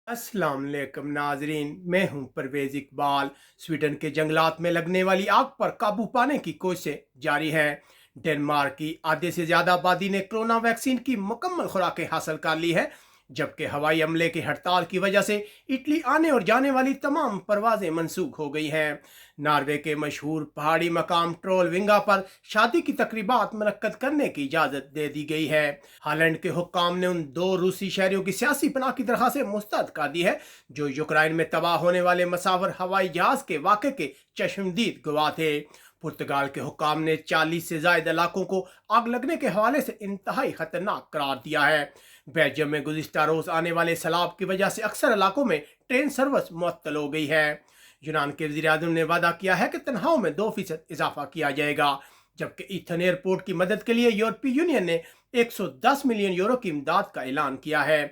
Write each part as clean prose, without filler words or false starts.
अस्सलाम वालेकुम नाजरीन, मैं हूं परवेज इकबाल। स्वीडन के जंगलात में लगने वाली आग पर काबू पाने की कोशिशें जारी हैं। डेनमार्क की आधे से ज़्यादा आबादी ने कोरोना वैक्सीन की मुकम्मल खुराकें हासिल कर ली है, जबकि हवाई अमले की हड़ताल की वजह से इटली आने और जाने वाली तमाम परवाजें मनसूख हो गई हैं। नॉर्वे के मशहूर पहाड़ी मकाम ट्रोलविंगा पर शादी की तकरीबात मुनक्कद करने की इजाज़त दे दी गई है। हालैंड के हुक्काम ने उन दो रूसी शहरियों की सियासी पनाह की दरख्वास्त मुस्तरद कर दी है, जो यूक्रेन में तबाह होने वाले मसावर हवाई जहाज के वाक़े के चश्मदीद गवाह थे। पुर्तगाल के हुक्काम ने 40 से ज्यादा इलाकों को आग लगने के हवाले से इंतहाई खतरनाक करार दिया है। बेल्जियम में गुज़िश्ता रोज आने वाले सैलाब की वजह से अक्सर इलाकों में ट्रेन सर्विस मुअत्तल हो गई है। यूनान के वज़ीर-ए-आज़म ने वादा किया है कि तनख्वाहों में 2% इजाफा किया जाएगा, जबकि ईथन एयरपोर्ट की मदद के लिए यूरोपीय यूनियन ने 110 मिलियन यूरो की इमदाद का ऐलान किया है।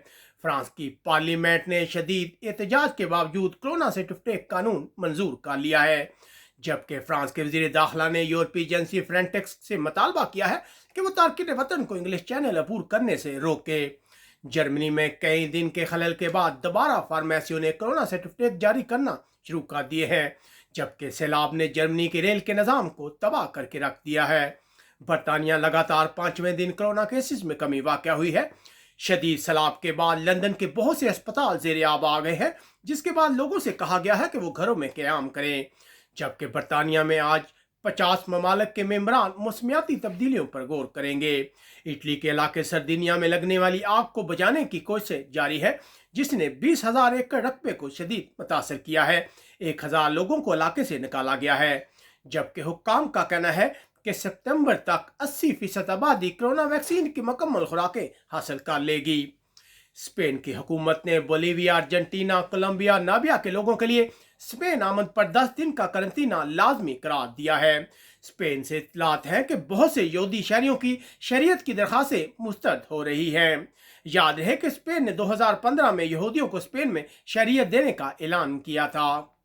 फ्रांस की पार्लियामेंट ने शदीद एहतजाज के बावजूद कोरोना सर्टिफिकेट कानून मंजूर कर लिया है, जबकि फ्रांस के वज़ीर दाखिला ने यूरोपीय एजेंसी फ्रंटेक्स से मुतालबा किया है कि वो तारकिन वतन को इंग्लिश चैनल अबूर करने से रोके। जर्मनी में कई दिन के खलल के बाद दोबारा फार्मेसियों ने कोरोना सर्टिफिकेट जारी करना शुरू कर दिए हैं, जबकि सैलाब ने जर्मनी के रेल के निज़ाम को तबाह करके रख दिया है। बरतानिया लगातार 5वें दिन कोरोना केसेस में कमी वाक़या हुई है। शदीद सैलाब के बाद लंदन के बहुत से अस्पताल ज़ेरे आब आ गए हैं, जिसके बाद लोगों से कहा गया है कि वो घरों में क़याम करें। जबकि बरतानिया में आज 50 ममालिक के मेंबरान मौसमियाती तब्दीलियों पर गौर करेंगे। इटली के इलाके सरदिनिया में लगने वाली आग को बुझाने की कोशिश जारी है, जिसने 20,000 एकड़ रकबे को शदीद मुतासर किया है। 1,000 लोगों को इलाके से निकाला गया है, जबकि हुक्काम का कहना है कि सितंबर तक 80% आबादी कोरोना वैक्सीन की मुकम्मल खुराकें हासिल कर लेगी। स्पेन की हुकूमत ने बोलीविया, अर्जेंटीना, कोलंबिया, नामिबिया के लोगों के लिए स्पेन आमद पर 10 दिन का करंतना लाजमी करार दिया है। स्पेन से इत्तलात है कि बहुत से यहूदी शहरियों की शरीयत की दरख्वास्तें मुस्तरद हो रही हैं। याद रहे कि स्पेन ने 2015 में यहूदियों को स्पेन में शरीयत देने का ऐलान किया था।